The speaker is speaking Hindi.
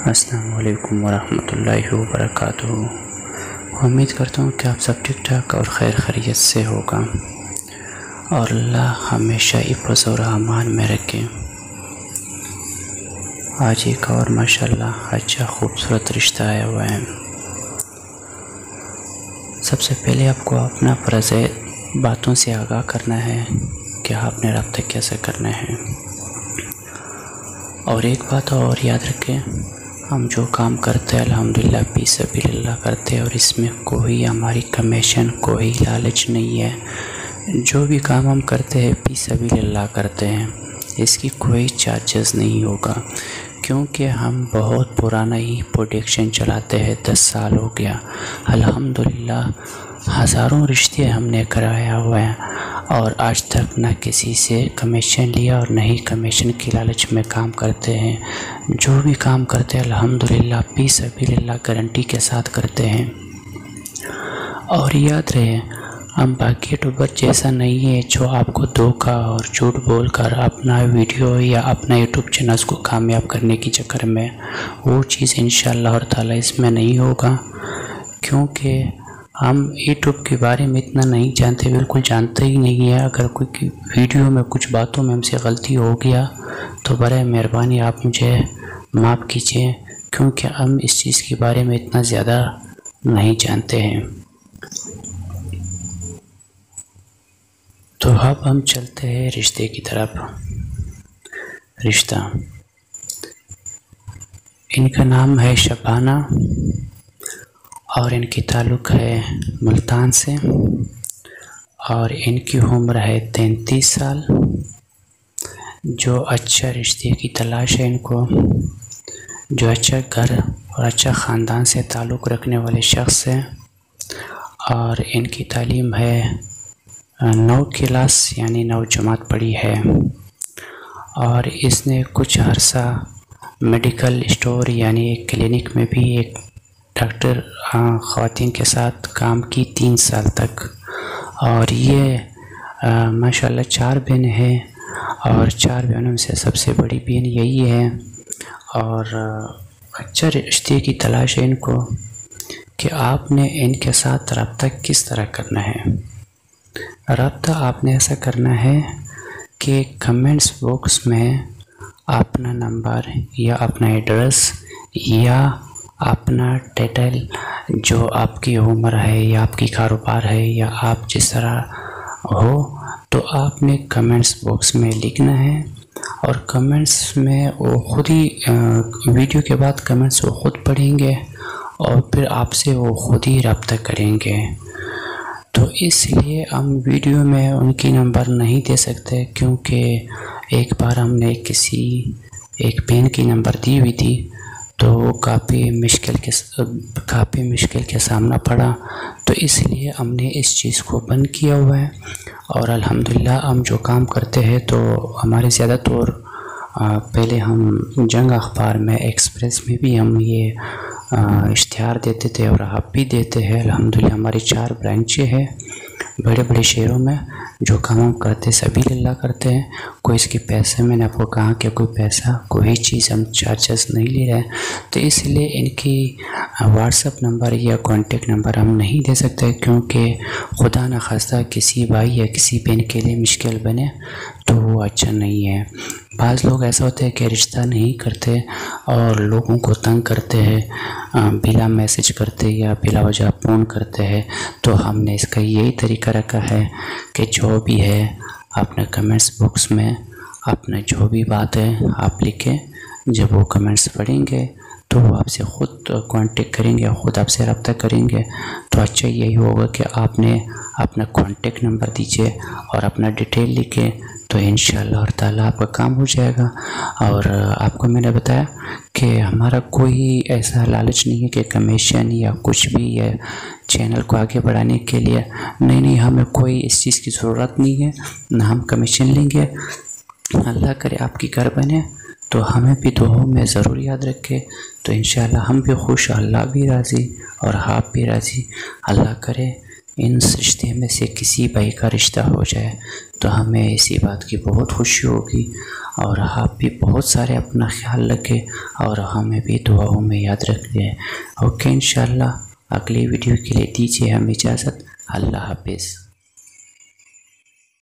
अस्सलामु अलैकुम वरहमतुल्लाहि वबरकातुहू। उम्मीद करता हूँ कि आप सब ठीक ठाक और खैर खैरियत से होगा और अल्लाह हमेशा हिफ्ज़ और अमान में रखे। आज एक और माशाल्लाह अच्छा खूबसूरत रिश्ता आया हुआ है। सबसे पहले आपको अपना फ़र्ज़ बातों से आगाह करना है कि आपने रब्ता कैसे करना है। और एक बात और याद रखें, हम जो काम करते हैं अल्हम्दुलिल्लाह फी सबीलिल्लाह करते हैं और इसमें कोई हमारी कमीशन कोई लालच नहीं है। जो भी काम हम करते हैं फी सबीलिल्लाह करते हैं, इसकी कोई चार्जेस नहीं होगा, क्योंकि हम बहुत पुराना ही प्रोडक्शन चलाते हैं। 10 साल हो गया अल्हम्दुलिल्लाह, हज़ारों रिश्ते हमने कराया हुआ है और आज तक न किसी से कमीशन लिया और न ही कमीशन की लालच में काम करते हैं। जो भी काम करते हैं अल्हम्दुलिल्लाह फी सबीलिल्लाह गारंटी के साथ करते हैं। और याद रहे, हम बाकी यूट्यूबर जैसा नहीं है जो आपको धोखा और झूठ बोलकर अपना वीडियो या अपना यूट्यूब चैनल को कामयाब करने के चक्कर में वो चीज़ इंशाअल्लाह ताला इसमें नहीं होगा, क्योंकि हम यूट्यूब के बारे में इतना नहीं जानते, बिल्कुल जानते ही नहीं है। अगर कोई वीडियो में कुछ बातों में हमसे गलती हो गया तो बड़े मेहरबानी आप मुझे माफ़ कीजिए, क्योंकि हम इस चीज़ के बारे में इतना ज़्यादा नहीं जानते हैं। तो अब हम चलते हैं रिश्ते की तरफ। रिश्ता, इनका नाम है शबाना और इनकी ताल्लुक़ है मुल्तान से और इनकी उम्र है 33 साल। जो अच्छा रिश्ते की तलाश है इनको, जो अच्छा घर और अच्छा ख़ानदान से ताल्लुक़ रखने वाले शख्स हैं। और इनकी तालीम है 9 क्लास यानी 9 जमात पढ़ी है और इसने कुछ अरसा मेडिकल स्टोर यानी एक क्लिनिक में भी एक डॉक्टर ख़वातीन के साथ काम की 3 साल तक। और ये माशाल्लाह 4 बहन हैं और 4 बहनों में से सबसे बड़ी बहन यही है। और अच्छा रिश्ते की तलाश है इनको कि आपने इनके साथ रब्ता किस तरह करना है। रब्ता आपने ऐसा करना है कि कमेंट्स बॉक्स में अपना नंबर या अपना एड्रेस या अपना टाइटल, जो आपकी उम्र है या आपकी कारोबार है या आप जिस तरह हो, तो आपने कमेंट्स बॉक्स में लिखना है। और कमेंट्स में वो खुद ही वीडियो के बाद कमेंट्स वो खुद पढ़ेंगे और फिर आपसे वो खुद ही रब्ता करेंगे। तो इसलिए हम वीडियो में उनकी नंबर नहीं दे सकते, क्योंकि एक बार हमने किसी एक बहन की नंबर दी हुई थी तो वो काफ़ी मुश्किल के सामना पड़ा। तो इसलिए हमने इस चीज़ को बंद किया हुआ है। और अल्हम्दुलिल्लाह हम जो काम करते हैं तो हमारे ज़्यादातर पहले हम जंग अखबार में एक्सप्रेस में भी हम ये इश्तिहार देते थे और अब भी देते हैं। अल्हम्दुलिल्लाह हमारी 4 ब्रांचें हैं बड़े बड़े शहरों में। जो काम हम करते सबीलिल्लाह करते हैं, कोई इसके पैसे, मैंने आपको कहा कि कोई पैसा कोई चीज़ हम चार्जेस नहीं ले रहे हैं। तो इसलिए इनकी व्हाट्सएप नंबर या कॉन्टेक्ट नंबर हम नहीं दे सकते, क्योंकि खुदा न खास्ता किसी भाई या किसी बहन के लिए मुश्किल बने तो वो अच्छा नहीं है। बाज़ लोग ऐसा होते हैं कि रिश्ता नहीं करते और लोगों को तंग करते हैं, बिला मैसेज करते या बिला वजह फ़ोन करते हैं। तो हमने इसका यही तरीका रखा है कि जो भी है अपने कमेंट्स बॉक्स में अपना जो भी बात है आप लिखें। जब वो कमेंट्स पढ़ेंगे तो वो आपसे ख़ुद कांटेक्ट करेंगे, ख़ुद आपसे रब्ता करेंगे। तो अच्छा यही होगा कि आपने अपना कांटेक्ट नंबर दीजिए और अपना डिटेल लिखें, तो इंशाअल्लाह ताला आपका काम हो जाएगा। और आपको मैंने बताया कि हमारा कोई ऐसा लालच नहीं है कि कमीशन या कुछ भी है चैनल को आगे बढ़ाने के लिए। नहीं, हमें कोई इस चीज़ की ज़रूरत नहीं है, ना हम कमीशन लेंगे। अल्लाह करे आपकी घर बने तो हमें भी दुआओं में ज़रूर याद रखें। तो इंशाअल्लाह हम भी खुश, अल्लाह भी राज़ी और आप भी राज़ी। अल्लाह करे इन रिश्ते में से किसी भाई का रिश्ता हो जाए तो हमें इसी बात की बहुत खुशी होगी। और आप भी बहुत सारे अपना ख्याल रखें और हमें भी दुआओं में याद रखें। ओके, इंशाल्लाह अगली वीडियो के लिए दीजिए हमें इजाज़त। अल्लाह हाफिज़।